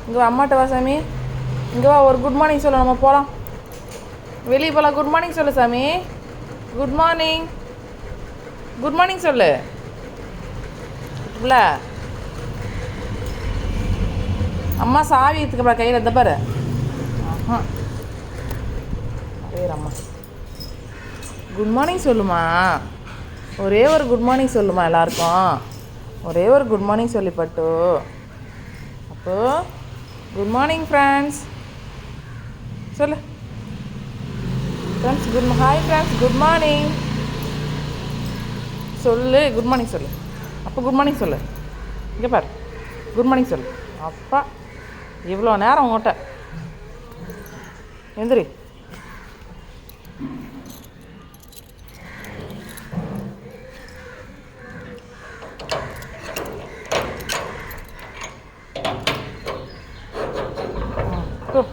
இங்கே வா, அம்மாட்ட வா சாமி. இங்கே வா, ஒரு குட் மார்னிங் சொல்லு, நம்ம போகலாம். வெளியே போகலாம். குட் மார்னிங் சொல்லு சாமி. Good morning. குட் மார்னிங் சொல்லு. இல்லை அம்மா சாவி எடுத்துக்கப்பா கையில் இந்த பாரு. ஆஹா அதே அம்மா குட் மார்னிங் சொல்லுமா. ஒரே ஒரு குட் மார்னிங் சொல்லுமா எல்லாருக்கும். ஒரே ஒரு குட் மார்னிங் சொல்லி பட்டு. அப்போ குட் மார்னிங் ஃப்ரெண்ட்ஸ் சொல்லு. Friends good hi friends good morning சொல்லு. குட் மார்னிங் சொல்லு. அப்போ குட் மார்னிங் சொல்லு. இங்கே பாரு, குட் மார்னிங் சொல்லு. அப்பா இவ்வளோ நேரம் உங்கள்கிட்ட எந்திரி. ம்